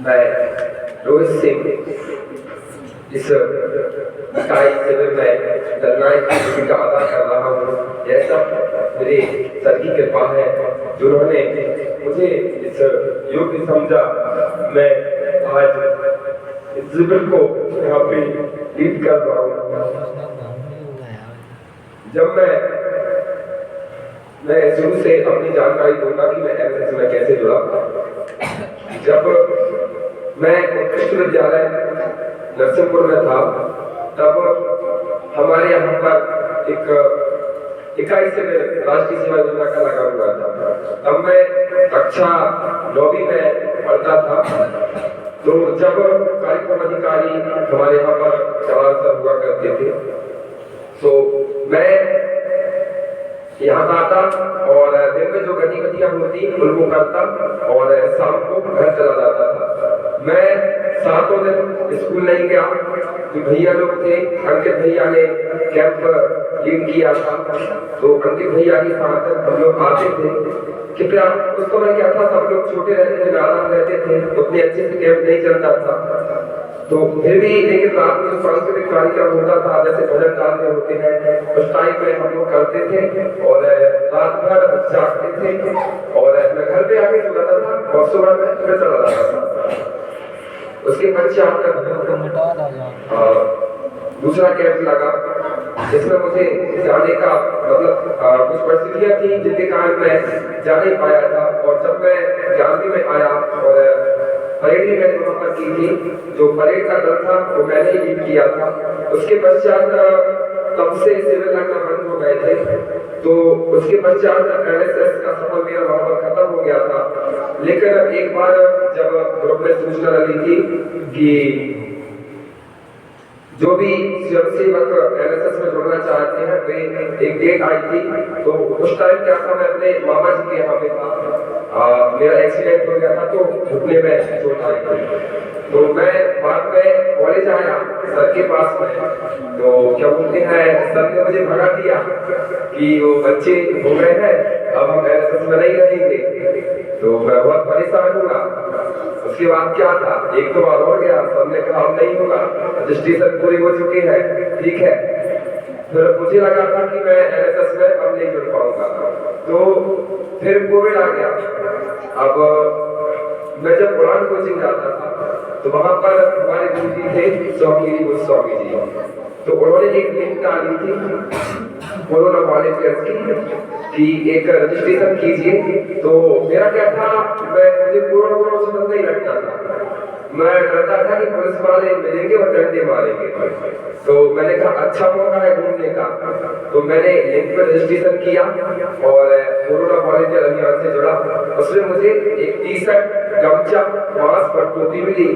मैं रोहित सिंह इस इकाई शिविर में जननायक की भूमिका अदा कर रहा हूँ। यह सब मेरे सर की कृपा है जिन्होंने मुझे इस योग्य समझा। मैं आज इस शिविर को यहाँ पे लीड कर रहा हूँ। जब मैं शुरू से अपनी जानकारी दूंगा कि मैं एमएसएस में कैसे जुड़ा। जब मैं उत्कृष्ट विद्यालय नरसिंहपुर में था तब हमारे यहाँ पर एक इकाई शिविर राष्ट्रीय सेवा योजना का लगा हुआ था। तब मैं कक्षा 9वीं में पढ़ता था। तो जब कार्यक्रम अधिकारी हमारे यहाँ पर चलान हुआ करते थे तो मैं यहाँ आता और दिन में जो गतिविधियां होती उनको करता और शाम को घर चला जाता था। मैं 7 दिन स्कूल नहीं गया। जो भैया लोग थे, अंकित भैया ने कैंप लीड किया था, तो अंकित भैया के साथ हम लोग आते थे। कृपया उस समय क्या था, सब लोग छोटे रहते थे, नादान रहते थे, उतने अच्छे से कैंप नहीं चलता था। तो फिर भी लेकिन रात में सांस्कृतिक कार्यक्रम होता था, जैसे भजन गाने होते हैं, उस टाइम पे हम लोग करते थे और रात भर जागते थे और मैं घर पे आके सो जाता था और सुबह में घर चला जाता था। उसके पश्चात दूसरा कैंप लगा जिसमें मुझे जाने का मतलब कुछ परिस्थितियां थी जिनके कारण मैं जा नहीं पाया था। और जब मैं जानवी में आया और परेड भी मैंने वहां पर की थी, जो परेड का दल था वो मैंने ही लीड किया था। उसके पश्चात तब से शिविर लगना बंद हो गए थे। तो उसके पश्चात एमएसएस का सफर मेरा वहां पर खत्म हो गया था। लेकिन एक बार जब ग्रुप में सूचना लगी थी कि जो भी स्वयंसेवक एमएसएस में जुड़ना चाहते हैं वे एक डेट आई थी। तो उस टाइम क्या था, मैं अपने मामा जी के यहाँ पे था। मेरा एक्सीडेंट हो गया था तो घुटने में चोट आई थी। तो मैं बाद में कॉलेज आया सर के पास में, तो क्या बोलते हैं, सर ने मुझे भगा दिया कि वो बच्चे हो गए हैं, अब हम एमएसएस में नहीं रहेंगे। तो मैं बहुत परेशान हुआ। उसके बाद क्या था, एक 2 बार हो गया, सबने कहा अब नहीं होगा, रजिस्ट्रेशन पूरी हो चुकी है, ठीक है। फिर मुझे लगा था कि मैं एमएसएस में अब नहीं जुड़ पाऊंगा। तो फिर कोविड आ गया। अब मैं जब उड़ान कोचिंग जाता था तो वहां पर हमारे गुरुजी थे स्वामी गोस्वामी जी। तो उन्होंने एक लिंक डाली थी कोरोना वॉलंटियर्स की कि एक रजिस्ट्रेशन कीजिए। तो मेरा क्या था, मुझे कोरोना से डर नहीं लगता था। मैं डरता था कि पुलिस वाले मिलेंगे और डंडे मारेंगे। तो मैंने कहा अच्छा मौका है घूमने का। तो मैंने लिंक पर रजिस्ट्रेशन किया और कोरोना वॉलंटियर अभियान से जुड़ा। उसमें मुझे एक टी-शर्ट, गमछा, मास्क और टोपी मिली।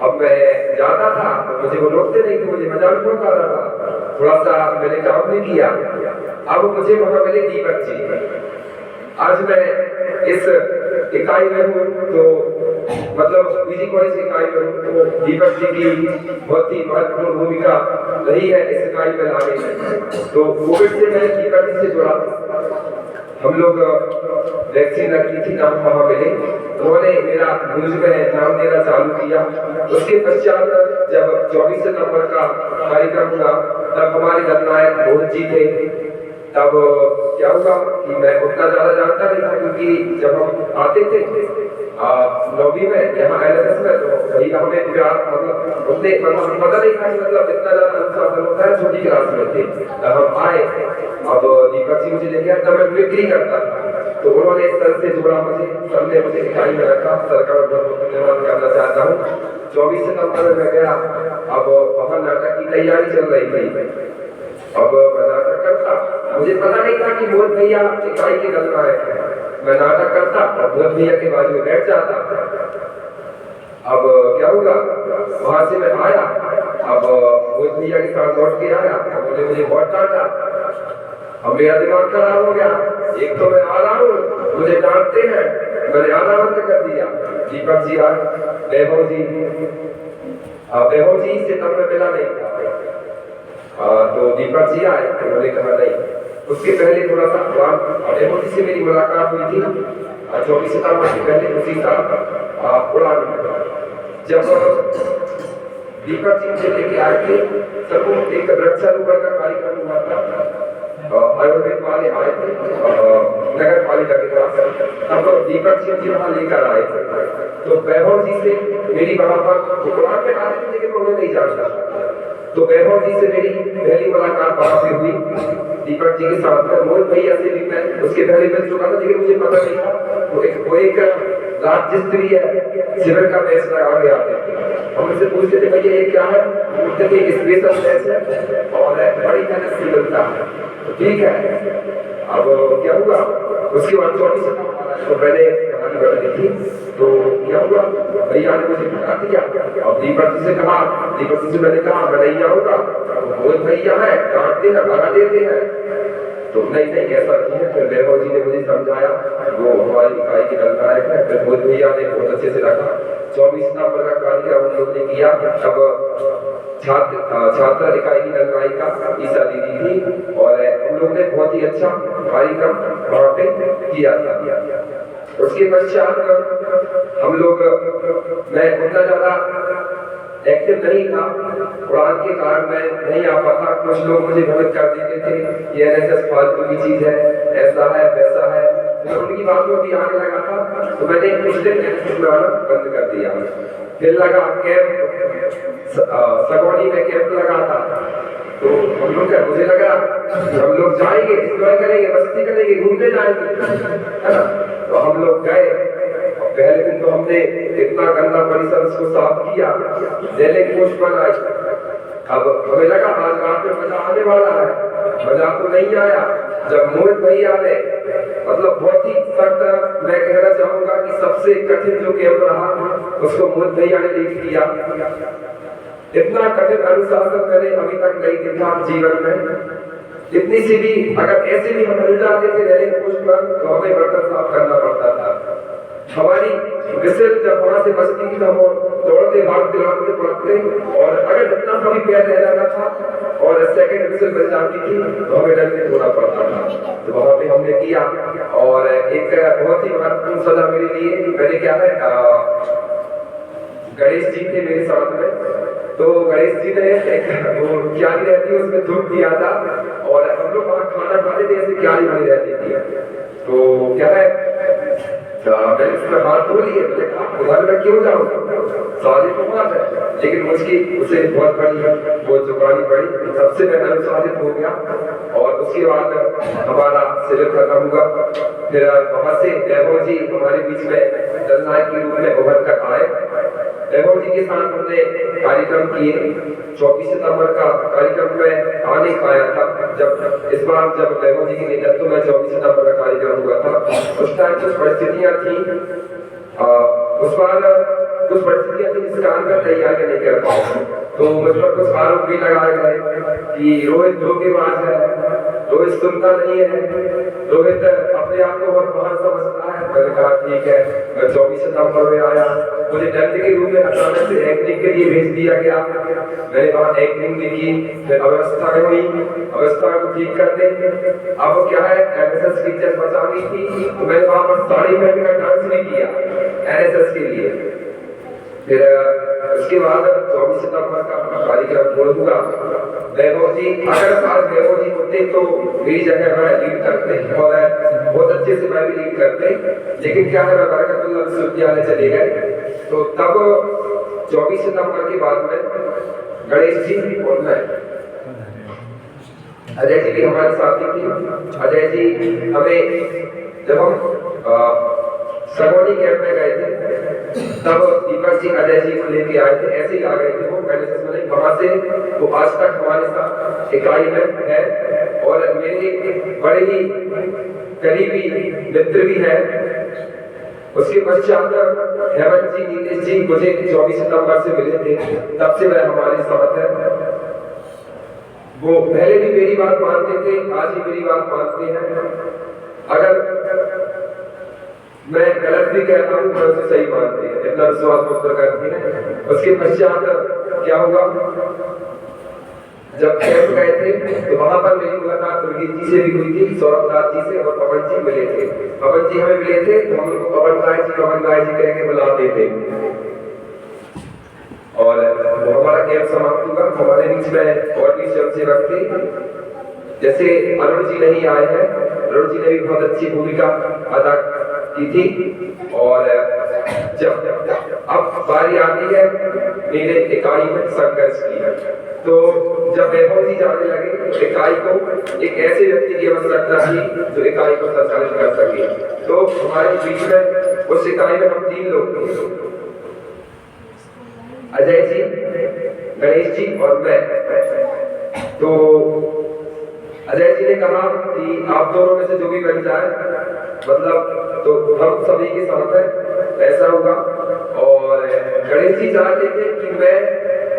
अब मैं जाता था तो मुझे वो रोकते नहीं थे, मुझे मजाक बहुत आ रहा था। थोड़ा सा मैंने काम भी किया। अब मुझे वहां मिले दीपक जी। आज मैं इस इकाई में हूँ, तो मतलब पीजी कॉलेज इकाई में हूँ। तो दीपक जी की बहुत ही महत्वपूर्ण भूमिका रही है इस इकाई में लाने में। तो कोविड से मैं दीपक जी से जुड़ा। हम लोग वैक्सीन रखी थी, नाम वहां मिले, उन्होंने मेरा न्यूज में नाम देना चालू किया। उसके पश्चात जब 24 सितंबर का कार्यक्रम हुआ तब हमारे जननायक मोहन जी थे। तब क्या हुआ कि मैं उतना ज्यादा जानता नहीं था, क्योंकि जब हम आते थे 9वीं में यहाँ एलएसएस में, तो वही हमें प्यार मतलब उतने पता नहीं था कि मतलब इतना ज्यादा अनुशासन होता है। छोटी क्लास में थे तब हम आए। अब दीपक जी मुझे लेके आए, तब मैं मिमिक्री करता था। तो उन्होंने सर से जोड़ा मुझे, सर ने मुझे इकाई में रखा। सर का बहुत धन्यवाद करना चाहता हूँ। 24 सितंबर में मैं गया। अब वहां नाटक की तैयारी चल रही थी। अब मैं नाटक करता, मुझे पता नहीं था कि मोहन भैया इकाई के जननायक है। मैं नाटक करता और मोहन भैया के बाजू में बैठ जाता। अब क्या हुआ, वहां से मैं आया। अब मोहन भैया के साथ लौट के आया, मुझे बहुत डांटा। अब मेरा दिमाग खराब हो गया। एक तो मैं आ रहा हूँ, मुझे डांटते हैं, मैंने आना बंद कर दिया। दीपक जी आए, वैभव जी से तब मैं मिला नहीं था। तो दीपक जी आए, उन्होंने कहा नहीं। उसके पहले थोड़ा सा वैभव जी से मेरी मुलाकात हुई थी 24 सितंबर से पहले, उसी साल उड़ान में। जब दीपक जी मुझे लेके आए थे तब वो एक वृक्षारोपण का कार्यक्रम हुआ था, आयुर्वेद वाले आए थे नगर पालिका के पास, तब दीपक जी वहाँ लेकर आए थे। तो वैभव जी से मेरी वहाँ पर कुरान में आए थे लेकिन उन्हें नहीं जानता था, तो वैभव जी से मेरी पहली मुलाकात वहाँ पे हुई दीपक जी के साथ में। मोहित भैया से भी मैं उसके पहले मिल चुका था लेकिन मुझे पता नहीं था वो एक राज्य स्तरीय शिविर का मैच लगा के आते थे। हम उनसे पूछते थे भैया ये क्या है, बोलते थे स्पेशल मैच है और बड़ी मेहनत से मिलता है। तो ठीक है, अब क्या हुआ उसके बाद 24 तो मैंने कहानी बदली थी। तो क्या हुआ, भैया ने मुझे बता दिया और दीपक जी से कहा, दीपक जी से मैंने कहा मैं नहीं आऊंगा, वो भैया है डांटते हैं भगा देते हैं, तो नहीं नहीं ऐसा नहीं है। फिर वैभव जी ने मुझे समझाया, वो हमारी इकाई के दलनायक है। फिर मोहित भैया ने बहुत अच्छे से रखा। 24 नवंबर का कार्यक्रम हम लोग ने किया। तब छात्र इकाई की दलनायिका ईसा दीदी थी और हम लोग ने बहुत ही अच्छा कार्यक्रम वहाँ पे किया था। उसके पश्चात हम लोग, मैं उतना ज्यादा एक्टिव नहीं था, कुरान के कारण मैं नहीं आ पाता। कुछ लोग मुझे भ्रमित कर देते थे ये एनएसएस फालतू की चीज है, ऐसा है वैसा है, तो उनकी बात में भी आने लगा था। तो मैंने कुछ दिन एनएसएस में आना बंद कर दिया। फिर लगा कैंप, सगौनी में कैंप लगा था, तो हम लोग क्या, मुझे लगा हम लोग जाएंगे, एंजॉय करेंगे, मस्ती करेंगे, घूमने जाएंगे, है ना। तो हम लोग गए। पहले दिन तो हमने इतना गंदा परिसर उसको साफ किया, जैले कोश बनाई। अब हमें लगा आज रात में मजा आने वाला है, मजा तो नहीं आया। जब मोहित भैया ने, मतलब बहुत ही सख्त, मैं कहना चाहूंगा कि सबसे कठिन जो कैंप रहा उसको मोहित भैया ने लीड किया। इतना कठिन अनुशासन मैंने अभी तक नहीं देखा जीवन में। इतनी सी भी, अगर ऐसे भी हम हिल जाते थे रैली पोस्ट पर तो हमें बर्तन साफ करना पड़ता था। हमारी विसिल जब वहां से बजती थी तो हम दौड़ते भागते भागते पड़ते, और अगर इतना कभी पैर रह जाता था और सेकंड विसिल बज जाती थी तो हमें डर से होना पड़ता था। तो वहां पे हमने किया। और एक बहुत ही महत्वपूर्ण सजा मेरे लिए, मैंने क्या है, गणेश जी थे मेरे साथ में, तो गणेश जी ने एक वो क्यारी रहती है उसमें धूप दिया था, और हम लोग वहाँ खाना खाते थे, ऐसे क्यारी बनी रहती थी। तो क्या है, मैंने उसमें हाथ धो लिए, मैंने कहा उधर मैं क्यों जाऊँ, शादी तो बात है, लेकिन मुझकी उसे बहुत बड़ी वो चुकानी पड़ी। सबसे मैं अनुशासित हो गया। और उसके बाद हमारा शिविर खत्म हुआ। फिर वहां से वैभव जी हमारे बीच में दलनायक के रूप में उभर कर आए। वैभव जी के साथ हमने कार्यक्रम किए। 24 सितंबर का कार्यक्रम में आ नहीं पाया था। जब इस बार जब वैभव जी के नेतृत्व में 24 सितंबर का कार्यक्रम हुआ था, उस टाइम कुछ परिस्थितियां थी, उस बार कुछ परिस्थितियां थी जिस कारण मैं तैयारी नहीं कर पाया। तो मुझ पर कुछ आरोप भी लगाए गए कि रोहित धोखेबाज है, रोहित सुनता नहीं है, रोहित अपने आप को बहुत महान समझता है। मैंने कहा ठीक है, मैं 24 सितंबर में आया, मुझे दंड के रूप में अचानक से एक्टिंग के लिए भेज दिया गया। मैंने वहाँ एक्टिंग भी की, फिर अवस्था हुई, अवस्था को ठीक करने। अब क्या है, एनएसएस की इज्जत बचानी थी, तो मैंने वहाँ पर साड़ी पहन कर डांस भी किया एनएसएस के लिए। फिर उसके बाद 24 सितंबर का कार्यक्रम पूर्ण हुआ। वैभव जी, अगर आज वैभव जी होते तो मेरी जगह मैं लीड करते और बहुत अच्छे से मैं भी लीड करते, लेकिन क्या है, मैं बरकतुल्लाह विश्वविद्यालय चले गए। तो तब 24 सितंबर के बाद में गणेश जी और मैं, अजय जी भी हमारे साथी थे। अजय जी हमें, जब हम सगोनी कैंप में गए थे तब दीपक जी अजय जी को लेके आए थे, ऐसे ही आ गए थे वो वहां से। वो आज तक हमारे साथ इकाई में है और मेरे बड़े ही करीबी मित्र भी है। उसके पश्चात हेमंत जी, नीतीश जी मुझे 24 सितंबर से मिले थे, तब से वह हमारे साथ है। वो पहले भी मेरी बात मानते थे, आज भी मेरी बात मानते हैं। अगर मैं गलत भी कहता हूँ तो उसे सही मानते हैं, इतना विश्वास मुझ पर करते हैं। उसके पश्चात क्या हुआ, जब कैंप गए थे तो वहां पर मेरी मुलाकात दुर्गीत जी से भी हुई थी, सौरभ नाथ जी से, और पवन जी मिले थे। पवन जी हमें मिले थे तो हम लोग पवन राय जी कह के बुलाते थे। में और भी स्वयंसेवक थे, जैसे अरुण जी नहीं आए हैं, अरुण जी ने भी बहुत अच्छी भूमिका अदा की थी। और जब अब बारी आती है मेरे इकाई में संघर्ष की, तो जब वैभव जी जाने लगे इकाई को एक ऐसे व्यक्ति की आवश्यकता थी जो इकाई को संचालित कर सके। तो हमारे बीच में उस इकाई में हम 3 लोग थे, अजय जी, गणेश जी और मैं। तो अजय जी ने कहा कि आप दोनों में से जो भी बन जाए, मतलब तो हम सभी के साथ है ऐसा होगा। और गणेश जी चाहते थे कि मैं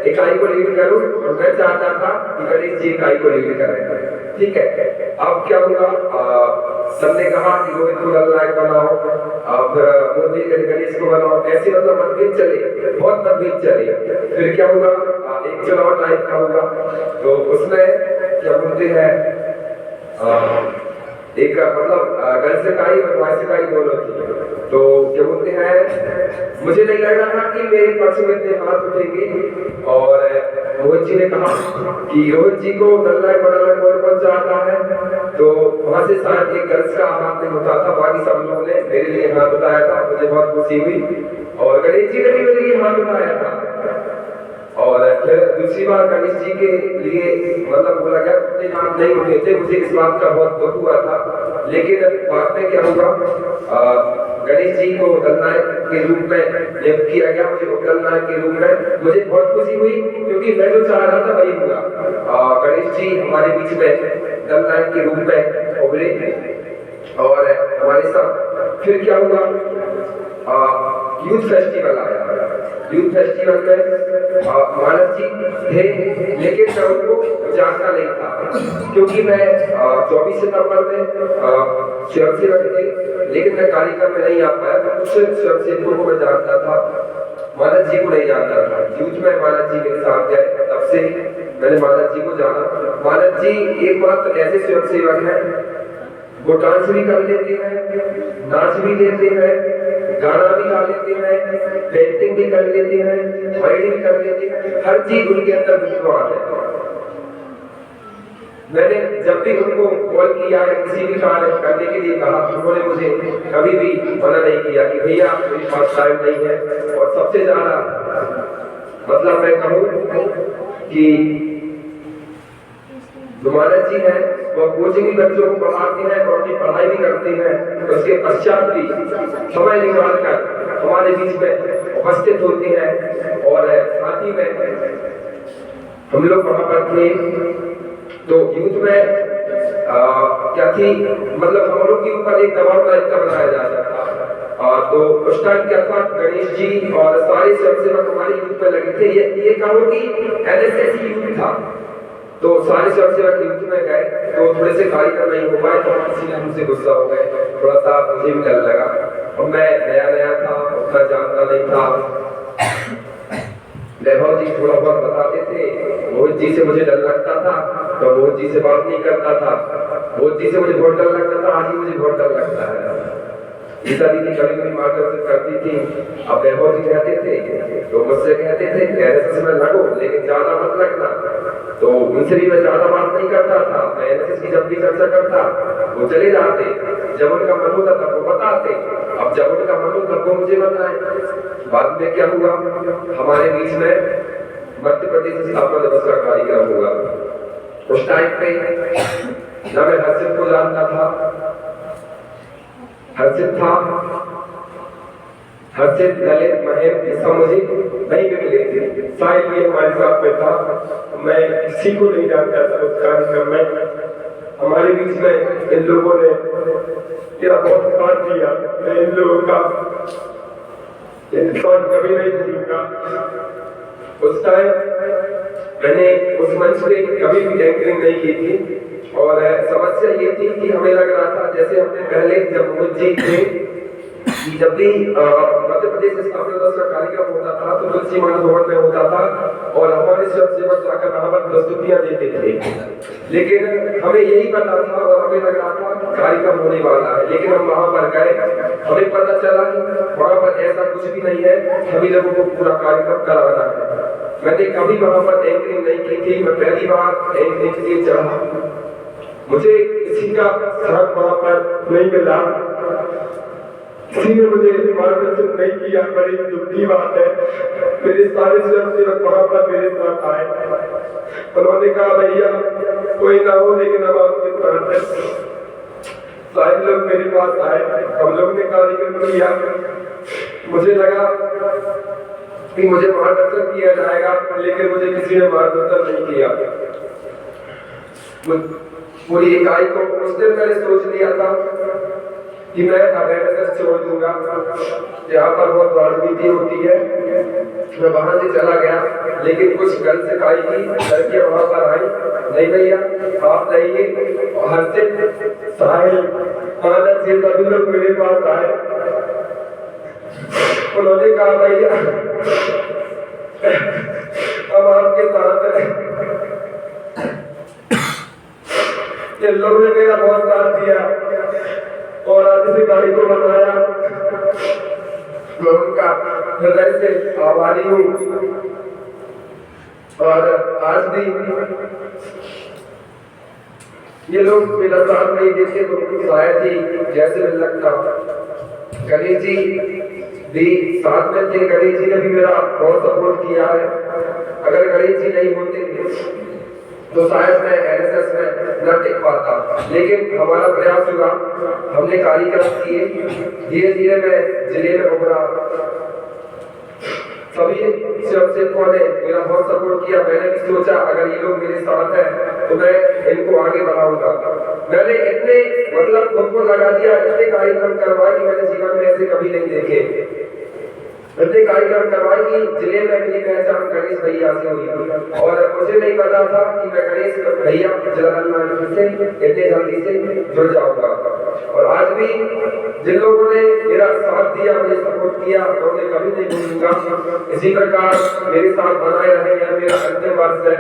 इकाई को लीड करूं और मैं चाहता था कि गणेश जी इकाई को लीड करें। ठीक है, अब क्या हुआ, सबने कहा कि रोहित को दलनायक बनाओ, अब गणेश को बनाओ, ऐसे मतलब मतभेद चले, बहुत मतभेद चले। फिर क्या हुआ, एक चुनाव टाइप का हुआ, तो उसमें क्या बोलते हैं एक मतलब गर्ल्स इकाई और बॉयज इकाई दोनों थी। तो क्या बोलते हैं मुझे नहीं लग रहा था कि मेरे पक्ष में इतने हाथ उठेंगे। और रोहित जी ने कहा कि रोहित जी को दलनायक बनाना कौन चाहता है, तो वहां से शायद एक गर्ल्स का हाथ नहीं उठा था, बाकी सब लोगों ने मेरे लिए हाथ उठाया था, मुझे बहुत खुशी हुई। और गणेश जी ने भी मेरे लिए हाथ उठाया था। और फिर दूसरी बार गणेश जी के लिए मतलब बोला गया उतने हाथ नहीं उठे थे, मुझे इस बात का बहुत दुख हुआ था। लेकिन बाद में क्या हुआ, गणेश जी को दलनायक के रूप में नियुक्त किया गया, मुझे उपदलनायक के रूप में। मुझे बहुत खुशी हुई क्योंकि मैं जो चाह रहा था वही हुआ। गणेश जी हमारे बीच में दलनायक के रूप में उभरे और हमारे साथ। फिर क्या हुआ, यूथ फेस्टिवल आया। यूथ फेस्टिवल में मानस जी थे, लेकिन मैं उनको जानता नहीं था क्योंकि मैं 24 सितंबर में स्वयंसेवक थे, लेकिन मैं कार्यक्रम में नहीं आ पाया। तो कुछ स्वयंसेवकों को मैं जानता था, मानस जी को नहीं जानता था। यूथ में मानस जी मेरे साथ गए, तब से मैंने मानस जी को जाना। मानस जी एकमात्र ऐसे स्वयंसेवक हैं, वो डांस भी कर लेते हैं, नाच भी लेते हैं, गाना भी गा लेते हैं, पेंटिंग भी कर लेते हैं, वाइडिंग भी कर लेते हैं, हर चीज उनके अंदर विद्वान है। मैंने जब भी उनको कॉल किया या किसी भी कार्य करने के लिए कहा, उन्होंने मुझे कभी भी मना नहीं किया कि भैया मेरे पास टाइम नहीं है। और सबसे ज्यादा मतलब मैं कहूँ कि मानस जी हैं, वो कोचिंग भी बच्चों को पढ़ाते हैं और उनकी पढ़ाई भी करते हैं। उसके पश्चात भी समय निकाल कर हमारे बीच में उपस्थित होते हैं। और साथ ही में हम लोग वहां पर थे, तो यूथ में क्या थी, मतलब हम लोग के ऊपर एक दबाव टाइप का बनाया जा रहा था। तो उस टाइम क्या था, गणेश जी और सारे स्वयंसेवक हमारे यूथ में लगे थे। ये कहो कि एनएसएस यूथ था, तो सारे स्वयंसेवक यूथ में गए, तो थोड़े से कार्यक्रम नहीं हो पाए, तो किसी ने हमसे गुस्सा हो गए, थोड़ा सा मुझे भी डर लगा। और मैं नया नया था, उतना जानता नहीं था। वैभव जी थोड़ा बहुत बताते थे, मोहित जी से मुझे डर लगता था, तो मोहित जी से बात नहीं करता था। मोहित जी से मुझे बहुत डर लगता था, आज ही मुझे बहुत डर लगता है। गीता दीदी कभी कभी मार्गदर्शन करती थी। अब वैभव जी कहते थे, तो मुझसे कहते थे एनएसएस में लगो, लेकिन ज्यादा मत लगना। तो उनसे भी मैं ज्यादा बात नहीं करता था। मैं एनएसएस की जब भी चर्चा करता, वो चले जाते, जब उनका मन होता तब वो बताते। अब जब उनका मन होता तब वो मुझे बताए। बाद में क्या हुआ, हमारे बीच में मध्य प्रदेश स्थापना दिवस का कार्यक्रम हुआ। उस टाइम पे न मैं हर्षित को जानता था, हर्षित था, हर्षित, ललित, महेश, इसका मुझे नहीं भी मिले थे। शायद ये हमारे साथ में था, मैं किसी को नहीं जानता था उस कार्यक्रम में। हमारे बीच में इन लोगों ने मेरा बहुत साथ दिया, मैं इन लोगों का इंसान कभी नहीं भूलूंगा। उस टाइम मैंने उस मंच पे कभी भी एंकरिंग नहीं की थी। और समस्या ये थी कि हमें लग रहा था जैसे हमने पहले जब मोहित जी थे कि जब भी मध्य प्रदेश स्थापना दिवस का कार्यक्रम होता था तो तुलसी मानस भवन में होता था और हमारे स्वयंसेवक जाकर वहां पर प्रस्तुतियां देते थे। लेकिन हमें यही पता था और हमें लग रहा था कि कार्यक्रम होने वाला है, लेकिन हम वहां पर गए, हमें पता चला कि वहां पर ऐसा कुछ भी नहीं है, सभी लोगों को पूरा कार्यक्रम कराना है। मैंने कभी वहां पर एंकरिंग नहीं की थी, मैं पहली बार एंकरिंग के लिए चढ़ा। मुझे किसी का साथ वहां पर नहीं मिला, किसी ने मुझे मार्गदर्शन नहीं किया। बड़ी दुख की बात है। मेरे सारे स्वयंसेवक वहां पर मेरे साथ आए, उन्होंने कहा भैया कोई ना हो लेकिन अब आपके साथ है। सारे लोग मेरे पास आए, हम लोग ने कार्यक्रम किया। मुझे लगा कि मुझे मार्गदर्शन किया जाएगा, लेकिन मुझे किसी ने मार्गदर्शन नहीं किया। पूरी इकाई को उस दिन मैंने सोच लिया था कि मैं एनएसएस छोड़ दूंगा, जहाँ पर बहुत राजनीति होती है। मैं वहां से चला गया, लेकिन कुछ गर्ल्स इकाई की लड़कियां वहां पर आई, नहीं भैया आप रहिए। हर्षित, साहिल, आनंद ये सभी लोग मेरे पास आए, उन्होंने कहा भैया अब आपके साथ है। इन लोगों ने मेरा बहुत साथ दिया और आज इस गाड़ी को बनाया। मैं उनका हृदय से आभारी हूँ। और आज भी ये लोग मेरा साथ नहीं देते तो शायद ही जैसे मिल लगता। गणेश जी भी साथ में थे, गणेश जी ने भी मेरा बहुत सपोर्ट किया है। अगर गणेश जी नहीं होते तो शायद मैं एनएसएस में न टिक पाता, लेकिन हमारा प्रयास हुआ, हमने कार्यक्रम किए, धीरे धीरे मैं जिले में उभरा। सभी स्वयंसेवकों ने मेरा बहुत सपोर्ट किया। मैंने भी सोचा अगर ये लोग मेरे साथ हैं तो मैं इनको आगे बढ़ाऊंगा। मैंने इतने खुद को लगा दिया, इतने कार्यक्रम करवाए कि मैंने जीवन में ऐसे कभी नहीं देखे। इतने कार्यक्रम करवाए कि जिले में मेरी पहचान गणेश भैया से हुई, और मुझे नहीं पता था कि मैं गणेश भैया जिला से इतने जल्दी से जुड़ जाऊंगा। और आज भी जिन लोगों ने मेरा साथ दिया, मुझे सपोर्ट किया, उन्हें कभी नहीं भूलूंगा। इसी प्रकार मेरे साथ बनाए रहे। यह मेरा अंतिम वर्ष है।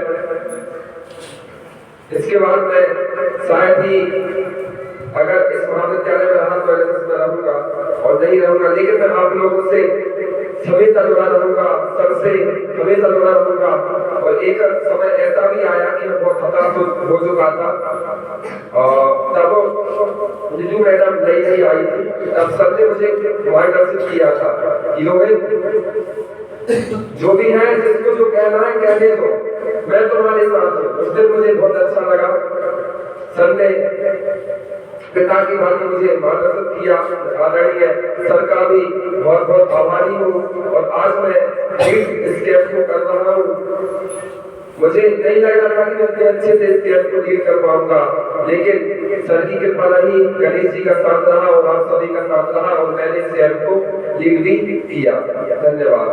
इसके बाद मैं शायद ही अगर इस महाविद्यालय में रहा तो एनएसएस में रहूंगा और नहीं रहूंगा, लेकिन मैं आप लोगों से हमेशा जुड़ा रहूंगा, सबसे हमेशा जुड़ा रहूंगा। और एक समय ऐसा भी आया कि मैं बहुत हताश हो चुका था। तब रिजू मैडम नई आई थी, तब सर ने मुझे मार्गदर्शन किया था कि जो भी है जिसको जो कहना है कहने दो, मैं तुम्हारे साथ हूँ। उस दिन मुझे बहुत अच्छा लगा। सर ने पिता की भांति मुझे मार्गदर्शन किया। आदरणीय सर का भी बहुत बहुत आभारी हूँ। और आज मैं इस कैंप को कर रहा हूँ। मुझे नहीं लग रहा था कि मैं इतने अच्छे से इस कैंप को लीड कर पाऊंगा, लेकिन सर की कृपा रही, गणेश जी का साथ रहा और आप सभी का साथ रहा, और मैंने इस कैंप को लीड भी किया। धन्यवाद।